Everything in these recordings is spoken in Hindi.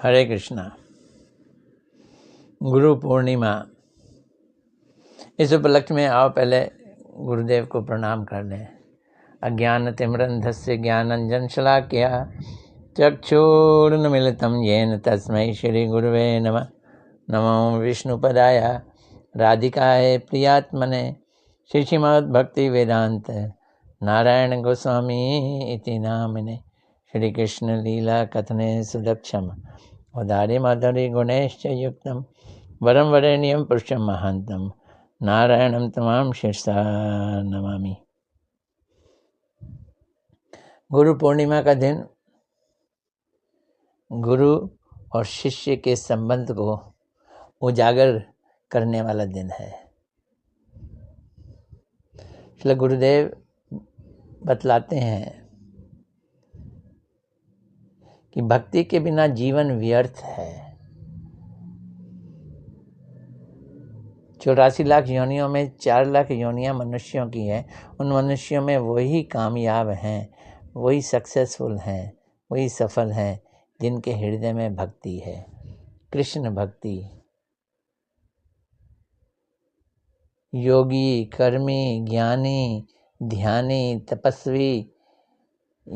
हरे कृष्णा। गुरु पूर्णिमा, इस उपलक्ष्य में आओ पहले गुरुदेव को प्रणाम कर लें। अज्ञानतिमिरन्धस्य ज्ञानाञ्जनशलाकया चक्षुरुन्मीलितं येन तस्मै श्रीगुरुवे नमः। नमो विष्णुपदाय राधिकाय प्रियात्मने श्रीमद्भक्तिवेदान्त नारायण गोस्वामी इति नामिने। श्री कृष्ण लीला कथने सुदक्षम उदारी माधुरी गुणैश्च युक्तं वरं वरेण्यं पुरुषं महान्तं नारायणं तमाम शिरसा नमामि। गुरु पूर्णिमा का दिन गुरु और शिष्य के संबंध को उजागर करने वाला दिन है। श्री गुरुदेव बतलाते हैं कि भक्ति के बिना जीवन व्यर्थ है। 84 लाख योनियों में 4 लाख योनियां मनुष्यों की हैं। उन मनुष्यों में वही कामयाब हैं, वही सक्सेसफुल हैं, वही सफल हैं जिनके हृदय में भक्ति है, कृष्ण भक्ति। योगी, कर्मी, ज्ञानी, ध्यानी, तपस्वी,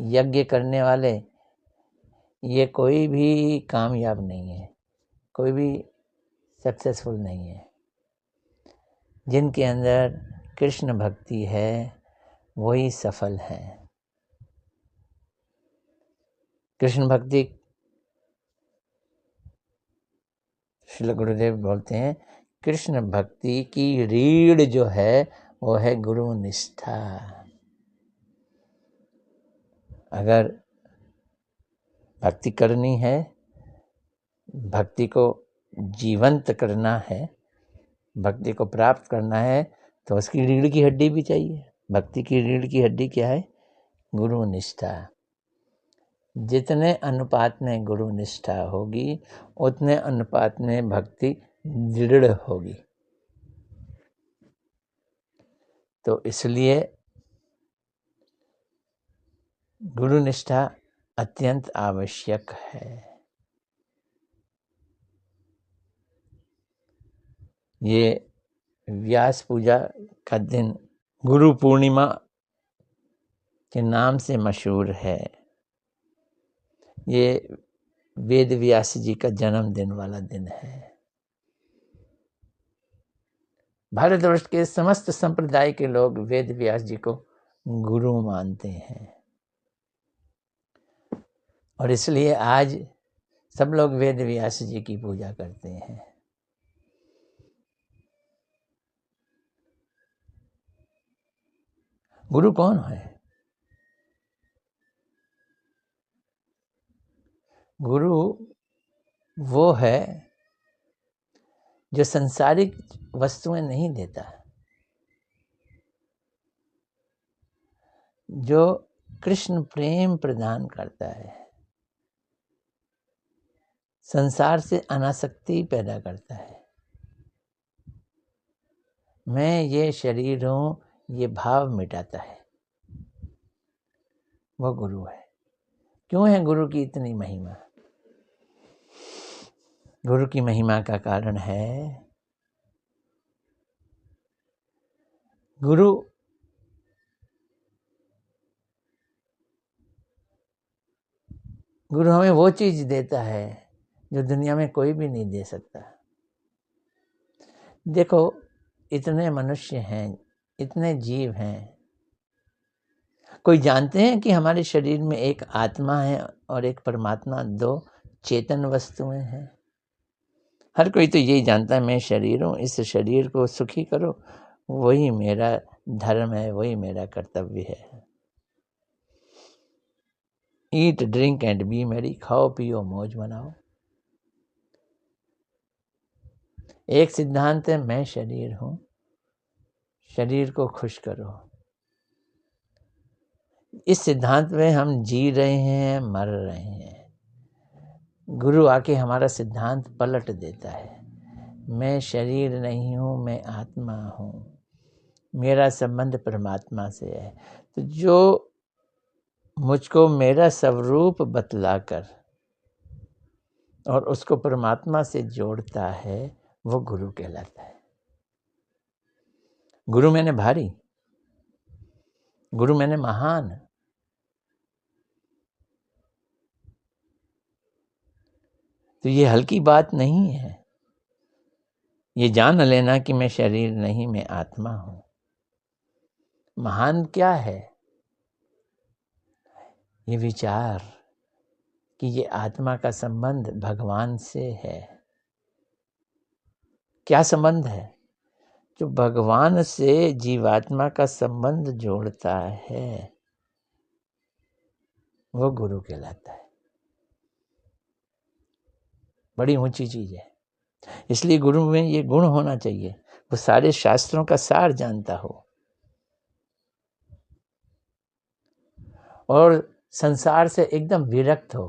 यज्ञ करने वाले, ये कोई भी कामयाब नहीं है, कोई भी सक्सेसफुल नहीं है। जिनके अंदर कृष्ण भक्ति है वही सफल है। कृष्ण भक्ति, श्री गुरुदेव बोलते हैं, कृष्ण भक्ति की रीढ़ जो है वो है गुरु निष्ठा। अगर भक्ति करनी है, भक्ति को जीवंत करना है, भक्ति को प्राप्त करना है, तो उसकी रीढ़ की हड्डी भी चाहिए। भक्ति की रीढ़ की हड्डी क्या है? गुरु निष्ठा। जितने अनुपात में गुरु निष्ठा होगी उतने अनुपात में भक्ति दृढ़ होगी। तो इसलिए गुरु निष्ठा अत्यंत आवश्यक है। ये व्यास पूजा का दिन गुरु पूर्णिमा के नाम से मशहूर है। ये वेद व्यास जी का जन्मदिन वाला दिन है। भारतवर्ष के समस्त संप्रदाय के लोग वेद व्यास जी को गुरु मानते हैं और इसलिए आज सब लोग वेद व्यास जी की पूजा करते हैं। गुरु कौन है? गुरु वो है जो संसारिक वस्तुएं नहीं देता, जो कृष्ण प्रेम प्रदान करता है, संसार से अनासक्ति पैदा करता है। मैं ये शरीर हूं, ये भाव मिटाता है, वो गुरु है। क्यों है गुरु की इतनी महिमा? गुरु की महिमा का कारण है गुरु हमें वो चीज देता है जो दुनिया में कोई भी नहीं दे सकता। देखो, इतने मनुष्य हैं, इतने जीव हैं, कोई जानते हैं कि हमारे शरीर में एक आत्मा है और एक परमात्मा, दो चेतन वस्तुएं हैं? हर कोई तो यही जानता है, मैं शरीर हूँ, इस शरीर को सुखी करो, वही मेरा धर्म है, वही मेरा कर्तव्य है। Eat drink and B Mary, खाओ पियो मौज मनाओ। एक सिद्धांत है, मैं शरीर हूं, शरीर को खुश करो। इस सिद्धांत में हम जी रहे हैं, मर रहे हैं। गुरु आके हमारा सिद्धांत पलट देता है। मैं शरीर नहीं हूं, मैं आत्मा हूं, मेरा संबंध परमात्मा से है। तो जो मुझको मेरा स्वरूप बतलाकर और उसको परमात्मा से जोड़ता है, वो गुरु कहलाता है। गुरु मैंने भारी, गुरु मैंने महान। तो ये हल्की बात नहीं है। ये जान लेना कि मैं शरीर नहीं, मैं आत्मा हूं। महान क्या है? ये विचार कि ये आत्मा का संबंध भगवान से है। क्या संबंध है? जो भगवान से जीवात्मा का संबंध जोड़ता है, वो गुरु कहलाता है। बड़ी ऊंची चीज है। इसलिए गुरु में ये गुण होना चाहिए, वो सारे शास्त्रों का सार जानता हो और संसार से एकदम विरक्त हो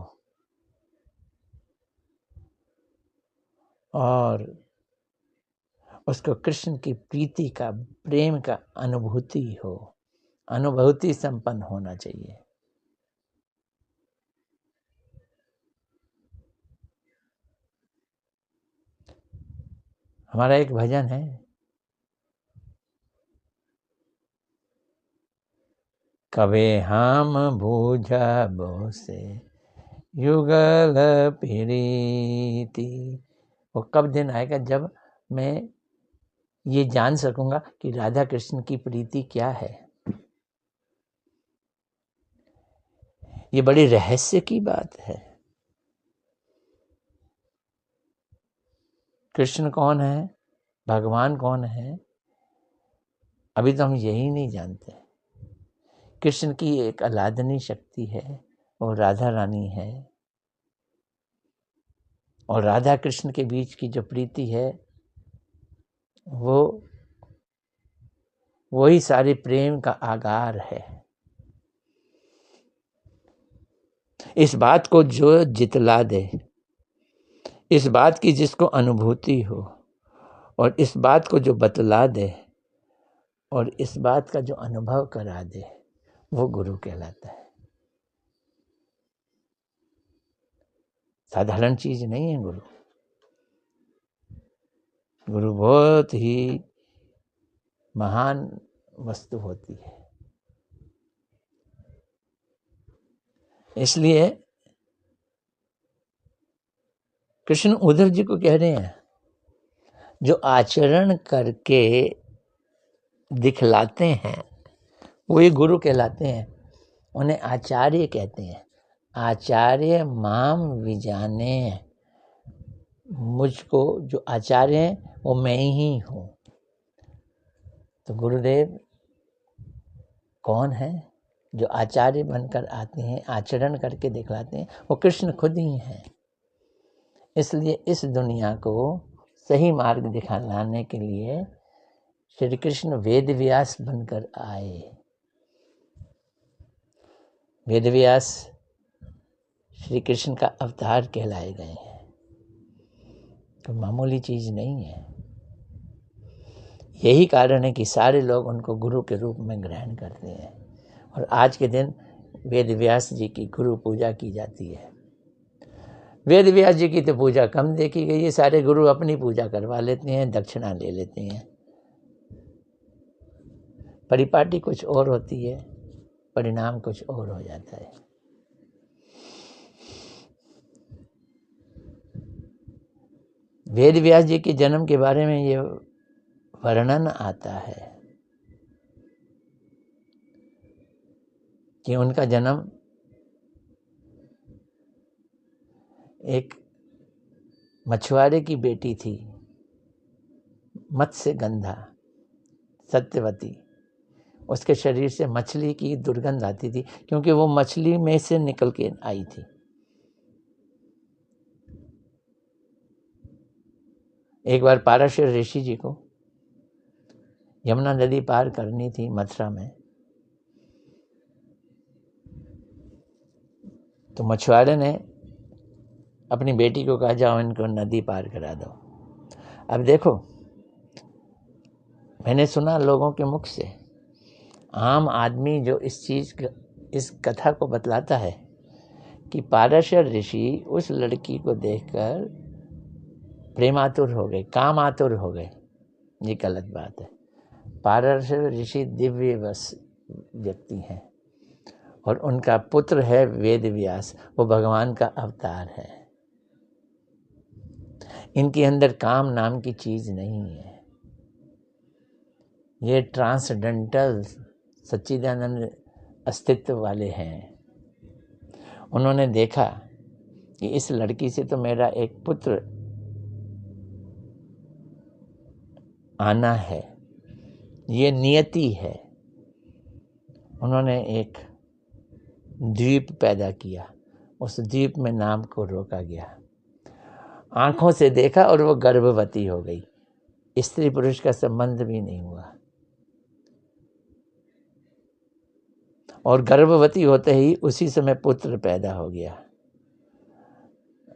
और उसको कृष्ण की प्रीति का, प्रेम का अनुभूति हो, अनुभूति संपन्न होना चाहिए। हमारा एक भजन है, कवे हम बूझबो से युगल प्रीति। वो कब दिन आएगा जब मैं ये जान सकूंगा कि राधा कृष्ण की प्रीति क्या है। ये बड़ी रहस्य की बात है। कृष्ण कौन है, भगवान कौन है, अभी तो हम यही नहीं जानते। कृष्ण की एक अलादनी शक्ति है, वो राधा रानी है, और राधा कृष्ण के बीच की जो प्रीति है वो वही सारे प्रेम का आगार है। इस बात को जो जितला दे, इस बात की जिसको अनुभूति हो, और इस बात को जो बतला दे, और इस बात का जो अनुभव करा दे, वो गुरु कहलाता है। साधारण चीज नहीं है गुरु। गुरु बहुत ही महान वस्तु होती है। इसलिए कृष्ण उद्धव जी को कह रहे हैं, जो आचरण करके दिखलाते हैं वो ये गुरु कहलाते हैं। उन्हें आचार्य कहते हैं। आचार्य माम विजाने, मुझको जो आचार्य हैं वो मैं ही हूँ। तो गुरुदेव कौन है? जो आचार्य बनकर आते हैं, आचरण करके दिखलाते हैं, वो कृष्ण खुद ही हैं। इसलिए इस दुनिया को सही मार्ग दिखाने के लिए श्री कृष्ण वेद व्यास बनकर आए। वेद व्यास श्री कृष्ण का अवतार कहलाए गए हैं। तो मामूली चीज नहीं है। यही कारण है कि सारे लोग उनको गुरु के रूप में ग्रहण करते हैं, और आज के दिन वेद व्यास जी की गुरु पूजा की जाती है। वेद व्यास जी की तो पूजा कम देखी गई है। सारे गुरु अपनी पूजा करवा लेते हैं, दक्षिणा ले लेते हैं। परिपाटी कुछ और होती है, परिणाम कुछ और हो जाता है। वेद व्यास जी के जन्म के बारे में ये वर्णन आता है कि उनका जन्म एक मछुआरे की बेटी थी, मत्स्य गंधा, सत्यवती। उसके शरीर से मछली की दुर्गंध आती थी, क्योंकि वो मछली में से निकल के आई थी। एक बार पाराशर ऋषि जी को यमुना नदी पार करनी थी मथुरा में, तो मछुआरे ने अपनी बेटी को कहा, जाओ इनको नदी पार करा दो। अब देखो, मैंने सुना लोगों के मुख से, आम आदमी जो इस कथा को बतलाता है कि पाराशर ऋषि उस लड़की को देखकर प्रेमातुर हो गए, कामातुर हो गए। ये गलत बात है। पाराशर ऋषि दिव्य व्यक्ति हैं और उनका पुत्र है वेद व्यास, वो भगवान का अवतार है। इनके अंदर काम नाम की चीज नहीं है। ये ट्रांसडेंटल सच्चिदानंद अस्तित्व वाले हैं। उन्होंने देखा कि इस लड़की से तो मेरा एक पुत्र आना है, ये नियति है। उन्होंने एक द्वीप पैदा किया, उस द्वीप में नाम को रोका गया। आंखों से देखा और वो गर्भवती हो गई। स्त्री पुरुष का संबंध भी नहीं हुआ और गर्भवती होते ही उसी समय पुत्र पैदा हो गया।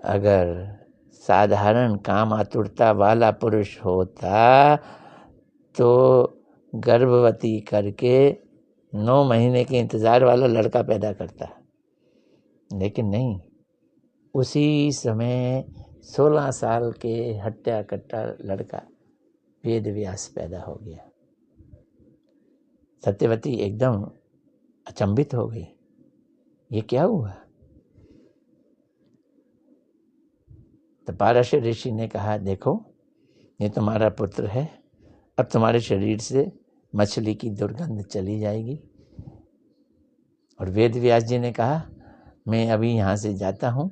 अगर साधारण काम आतुरता वाला पुरुष होता तो गर्भवती करके 9 महीने के इंतजार वाला लड़का पैदा करता, लेकिन नहीं, उसी समय 16 साल के हट्टा कट्टा लड़का वेद व्यास पैदा हो गया। सत्यवती एकदम अचंभित हो गई, ये क्या हुआ? तो पाराशर ऋषि ने कहा, देखो ये तुम्हारा पुत्र है, अब तुम्हारे शरीर से मछली की दुर्गंध चली जाएगी। और वेद व्यास जी ने कहा, मैं अभी यहाँ से जाता हूँ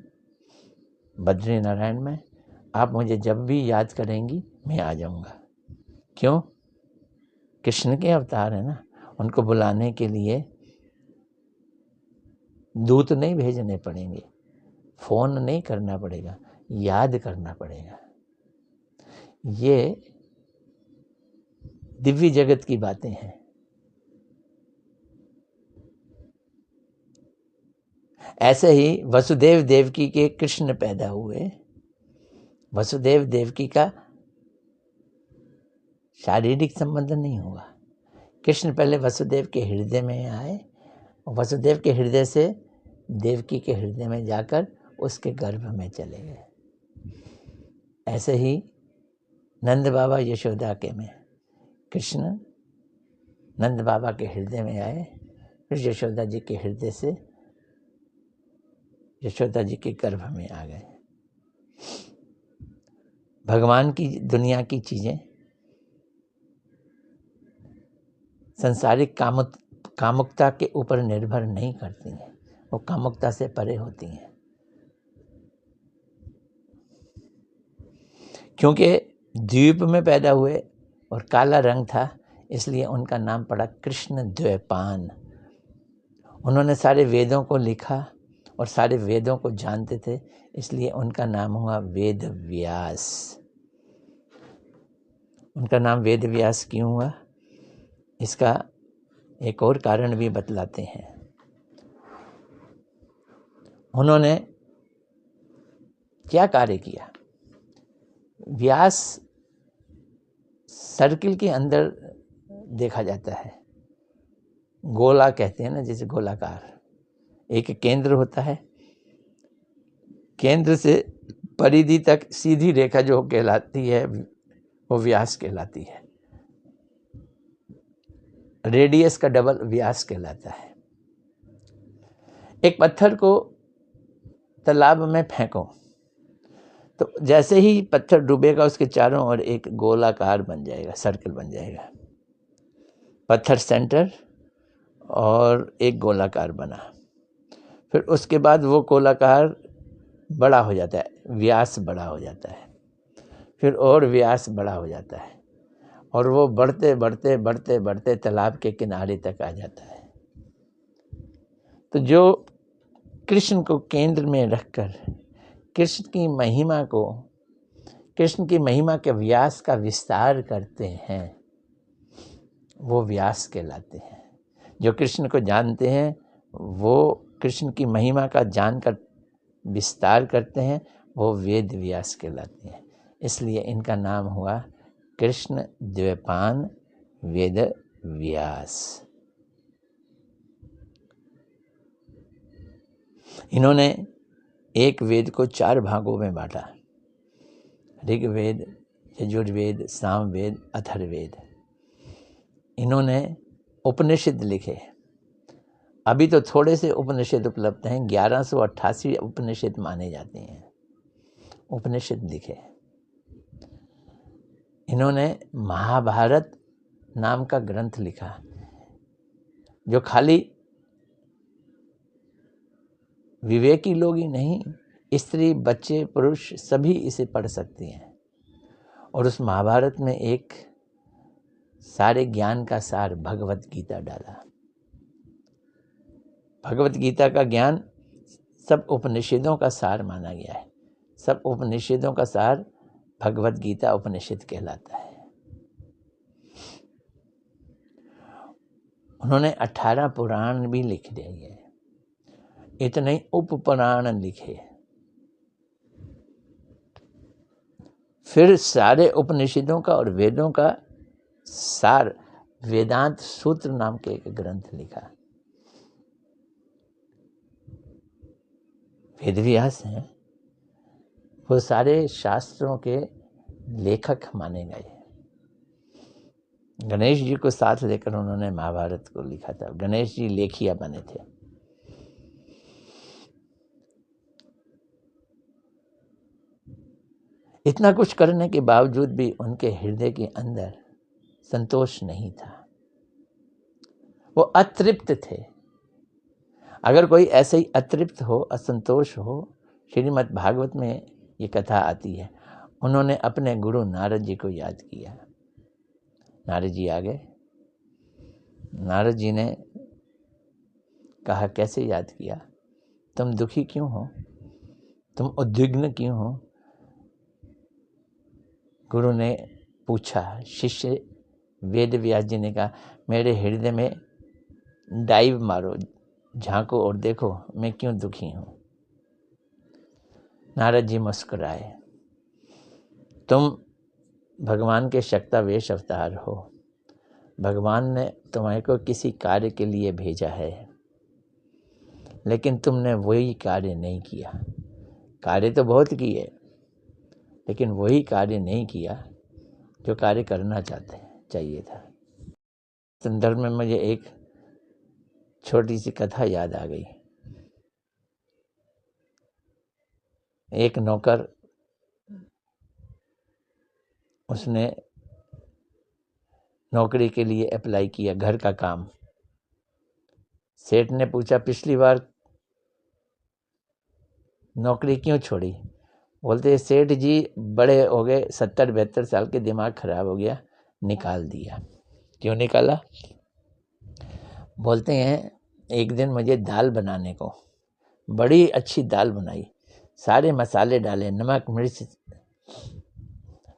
बद्री नारायण में, आप मुझे जब भी याद करेंगी मैं आ जाऊँगा। क्यों? कृष्ण के अवतार है ना, उनको बुलाने के लिए दूत नहीं भेजने पड़ेंगे, फोन नहीं करना पड़ेगा, याद करना पड़ेगा। ये दिव्य जगत की बातें हैं। ऐसे ही वसुदेव देवकी के कृष्ण पैदा हुए। वसुदेव देवकी का शारीरिक संबंध नहीं हुआ। कृष्ण पहले वसुदेव के हृदय में आए, वसुदेव के हृदय से देवकी के हृदय में जाकर उसके गर्भ में चले गए। ऐसे ही नंद बाबा यशोदा के में कृष्ण नंद बाबा के हृदय में आए, फिर यशोदा जी के हृदय से यशोदा जी के गर्भ में आ गए। भगवान की दुनिया की चीजें संसारिक कामुकता के ऊपर निर्भर नहीं करती हैं, वो कामुकता से परे होती हैं। क्योंकि द्वीप में पैदा हुए और काला रंग था, इसलिए उनका नाम पड़ा कृष्ण द्वैपायन। उन्होंने सारे वेदों को लिखा और सारे वेदों को जानते थे, इसलिए उनका नाम हुआ वेद व्यास। उनका नाम वेद व्यास क्यों हुआ, इसका एक और कारण भी बतलाते हैं। उन्होंने क्या कार्य किया? व्यास सर्किल के अंदर देखा जाता है, गोला कहते हैं ना, जैसे गोलाकार एक केंद्र होता है, केंद्र से परिधि तक सीधी रेखा जो कहलाती है वो व्यास कहलाती है। रेडियस का डबल व्यास कहलाता है। एक पत्थर को तालाब में फेंको तो जैसे ही पत्थर डूबेगा उसके चारों ओर एक गोलाकार बन जाएगा, सर्कल बन जाएगा। पत्थर सेंटर और एक गोलाकार बना, फिर उसके बाद वो गोलाकार बड़ा हो जाता है, व्यास बड़ा हो जाता है, फिर और व्यास बड़ा हो जाता है और वो बढ़ते बढ़ते बढ़ते बढ़ते तालाब के किनारे तक आ जाता है। तो जो कृष्ण को केंद्र में रखकर कृष्ण की महिमा के व्यास का विस्तार करते हैं, वो व्यास कहलाते हैं। जो कृष्ण को जानते हैं वो कृष्ण की महिमा का जानकर विस्तार करते हैं, वो वेद व्यास कहलाते हैं। इसलिए इनका नाम हुआ कृष्ण द्वैपायन वेद व्यास। इन्होंने एक वेद को 4 भागों में बांटा, ऋग्वेद, यजुर्वेद, सामवेद, अथर्ववेद। इन्होंने उपनिषद लिखे। अभी तो थोड़े से उपनिषद उपलब्ध हैं, 1188 उपनिषद माने जाते हैं, उपनिषद लिखे। इन्होंने महाभारत नाम का ग्रंथ लिखा, जो खाली विवेकी लोग ही नहीं, स्त्री, बच्चे, पुरुष सभी इसे पढ़ सकते हैं। और उस महाभारत में एक सारे ज्ञान का सार भगवत गीता डाला। भगवत गीता का ज्ञान सब उपनिषदों का सार माना गया है। सब उपनिषदों का सार भगवत गीता उपनिषद कहलाता है। उन्होंने 18 पुराण भी लिख दिए, इतने ही उपपुराण लिखे। फिर सारे उपनिषदों का और वेदों का सार वेदांत सूत्र नाम के एक ग्रंथ लिखा। वेदव्यास हैं, वो सारे शास्त्रों के लेखक माने गए। गणेश जी को साथ लेकर उन्होंने महाभारत को लिखा था। गणेश जी लेखिया बने थे। इतना कुछ करने के बावजूद भी उनके हृदय के अंदर संतोष नहीं था, वो अतृप्त थे। अगर कोई ऐसे ही अतृप्त हो, असंतोष हो, श्रीमद् भागवत में ये कथा आती है। उन्होंने अपने गुरु नारद जी को याद किया। नारद जी आ गए। नारद जी ने कहा, कैसे याद किया? तुम दुखी क्यों हो? तुम उद्विग्न क्यों हो? गुरु ने पूछा। शिष्य वेद व्यास जी ने कहा, मेरे हृदय में डाइव मारो, झांको और देखो मैं क्यों दुखी हूं। नारद जी मुस्कुराए। तुम भगवान के शक्तावेश अवतार हो। भगवान ने तुम्हें को किसी कार्य के लिए भेजा है, लेकिन तुमने वही कार्य नहीं किया। कार्य तो बहुत किए, लेकिन वही कार्य नहीं किया जो कार्य करना चाहिए था। संदर्भ में मुझे एक छोटी सी कथा याद आ गई। एक नौकर, उसने नौकरी के लिए अप्लाई किया, घर का काम। सेठ ने पूछा, पिछली बार नौकरी क्यों छोड़ी? बोलते, सेठ जी बड़े हो गए, 70-72 साल के, दिमाग खराब हो गया, निकाल दिया। क्यों निकाला? बोलते हैं, एक दिन मुझे दाल बनाने को, बड़ी अच्छी दाल बनाई, सारे मसाले डाले, नमक, मिर्च,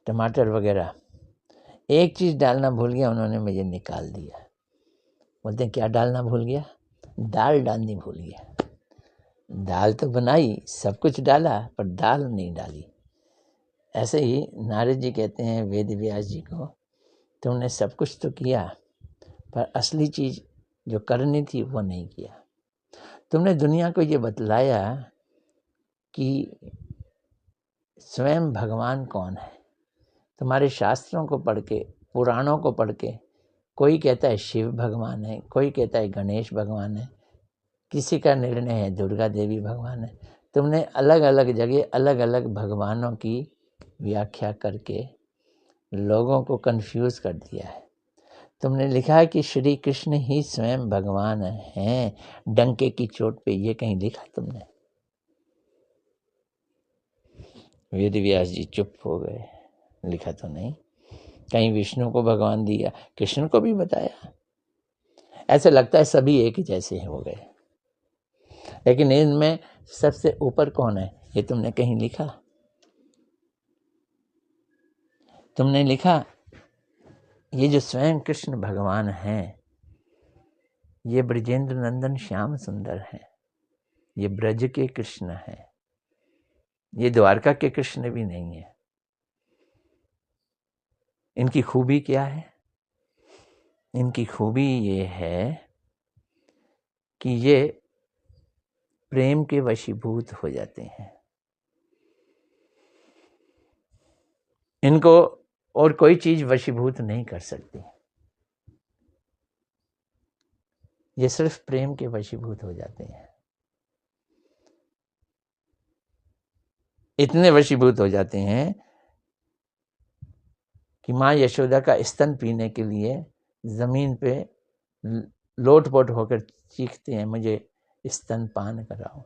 टमाटर वगैरह, एक चीज़ डालना भूल गया, उन्होंने मुझे निकाल दिया। बोलते हैं, क्या डालना भूल गया? दाल डालनी भूल गया। दाल तो बनाई, सब कुछ डाला, पर दाल नहीं डाली। ऐसे ही नारद जी कहते हैं वेद व्यास जी को, तुमने सब कुछ तो किया, पर असली चीज़ जो करनी थी वो नहीं किया। तुमने दुनिया को ये बतलाया कि स्वयं भगवान कौन है। तुम्हारे शास्त्रों को पढ़ के, पुराणों को पढ़ के, कोई कहता है शिव भगवान है, कोई कहता है गणेश भगवान है, किसी का निर्णय है दुर्गा देवी भगवान है। तुमने अलग अलग जगह अलग अलग भगवानों की व्याख्या करके लोगों को कंफ्यूज कर दिया है। तुमने लिखा है कि श्री कृष्ण ही स्वयं भगवान हैं, डंके की चोट पे, ये कहीं लिखा तुमने? वेद व्यास जी चुप हो गए, लिखा तो नहीं। कहीं विष्णु को भगवान दिया, कृष्ण को भी बताया। ऐसे लगता है सभी एक ही जैसे हो गए, लेकिन इनमें सबसे ऊपर कौन है ये तुमने कहीं लिखा? तुमने लिखा ये जो स्वयं कृष्ण भगवान हैं, ये ब्रजेंद्र नंदन श्याम सुंदर हैं, ये ब्रज के कृष्ण हैं, ये द्वारका के कृष्ण भी नहीं है। इनकी खूबी क्या है? इनकी खूबी ये है कि ये प्रेम के वशीभूत हो जाते हैं। इनको और कोई चीज वशीभूत नहीं कर सकती, ये सिर्फ प्रेम के वशीभूत हो जाते हैं। इतने वशीभूत हो जाते हैं कि माँ यशोदा का स्तन पीने के लिए जमीन पे लोटपोट होकर चीखते हैं, मुझे स्तन पान कराओ।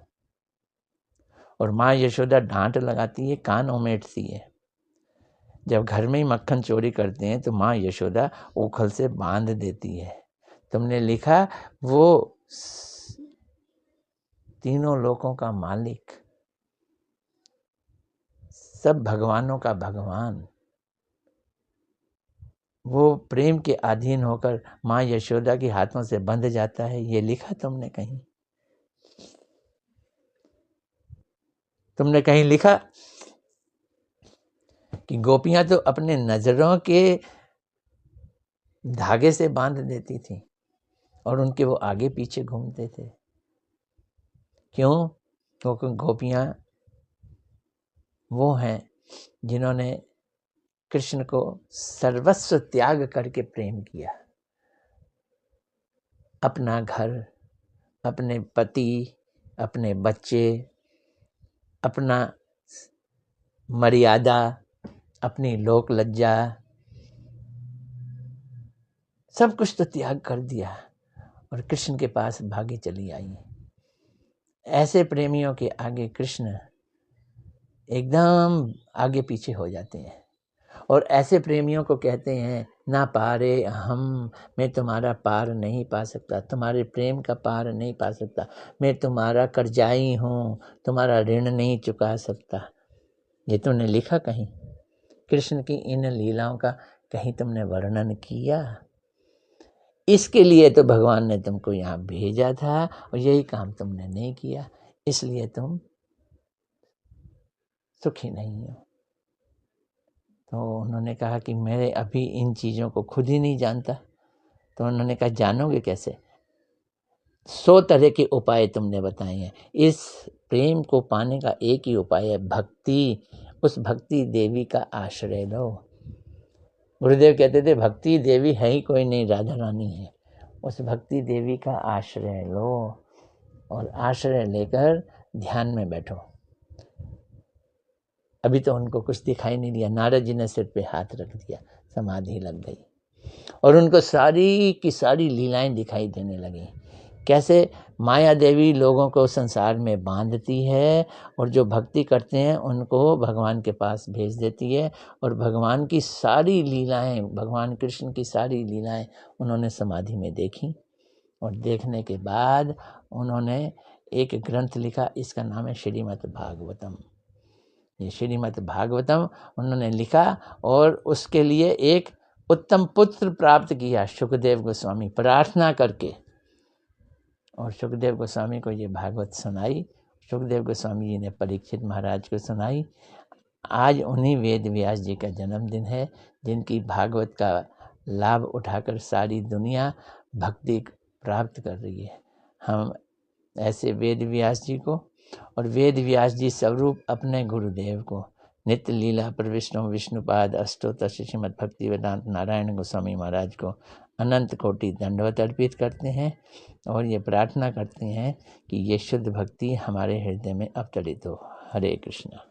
और माँ यशोदा डांट लगाती है, कान उमेटती है। जब घर में ही मक्खन चोरी करते हैं तो माँ यशोदा ओखल से बांध देती है। तुमने लिखा वो तीनों लोकों का मालिक, सब भगवानों का भगवान, वो प्रेम के अधीन होकर माँ यशोदा के हाथों से बंध जाता है। ये लिखा तुमने कहीं? तुमने कहीं लिखा कि गोपियां तो अपने नजरों के धागे से बांध देती थी और उनके वो आगे पीछे घूमते थे? क्यों? क्योंकि गोपियां वो हैं जिन्होंने कृष्ण को सर्वस्व त्याग करके प्रेम किया। अपना घर, अपने पति, अपने बच्चे, अपना मर्यादा, अपनी लोक लज्जा, सब कुछ तो त्याग कर दिया और कृष्ण के पास भागी चली आई। ऐसे प्रेमियों के आगे कृष्ण एकदम आगे पीछे हो जाते हैं। और ऐसे प्रेमियों को कहते हैं, ना पारे हम, मैं तुम्हारा पार नहीं पा सकता, तुम्हारे प्रेम का पार नहीं पा सकता, मैं तुम्हारा कर्जाई हूँ, तुम्हारा ऋण नहीं चुका सकता। ये तुमने लिखा कहीं? कृष्ण की इन लीलाओं का कहीं तुमने वर्णन किया? इसके लिए तो भगवान ने तुमको यहाँ भेजा था और यही काम तुमने नहीं किया, इसलिए तुम सुखी नहीं हो। तो उन्होंने कहा कि मैं अभी इन चीज़ों को खुद ही नहीं जानता। तो उन्होंने कहा, जानोगे कैसे? 100 तरह के उपाय तुमने बताए हैं। इस प्रेम को पाने का एक ही उपाय है, भक्ति। उस भक्ति देवी का आश्रय लो। गुरुदेव कहते थे, भक्ति देवी है ही कोई नहीं, राधा रानी है। उस भक्ति देवी का आश्रय लो और आश्रय लेकर ध्यान में बैठो। अभी तो उनको कुछ दिखाई नहीं दिया। नारद जी ने सिर पे हाथ रख दिया, समाधि लग गई और उनको सारी की सारी लीलाएं दिखाई देने लगी। कैसे माया देवी लोगों को संसार में बांधती है और जो भक्ति करते हैं उनको भगवान के पास भेज देती है। और भगवान की सारी लीलाएं, भगवान कृष्ण की सारी लीलाएं उन्होंने समाधि में देखी। और देखने के बाद उन्होंने एक ग्रंथ लिखा, इसका नाम है श्रीमद् भागवतम। ये श्रीमद् भागवतम उन्होंने लिखा और उसके लिए एक उत्तम पुत्र प्राप्त किया, सुखदेव गोस्वामी, प्रार्थना करके। और सुखदेव गोस्वामी को ये भागवत सुनाई। सुखदेव गोस्वामी जी ने परीक्षित महाराज को सुनाई। आज उन्हीं वेद व्यास जी का जन्मदिन है, जिनकी भागवत का लाभ उठाकर सारी दुनिया भक्ति प्राप्त कर रही है। हम ऐसे वेद व्यास जी को और वेद व्यास जी स्वरूप अपने गुरुदेव को नित्य लीला पर विष्णुपाद अष्टोत्तर श्रीमद् भक्ति वेदांत नारायण गोस्वामी महाराज को अनंत कोटि दंडवत अर्पित करते हैं और ये प्रार्थना करते हैं कि ये शुद्ध भक्ति हमारे हृदय में अवतरित हो। हरे कृष्णा।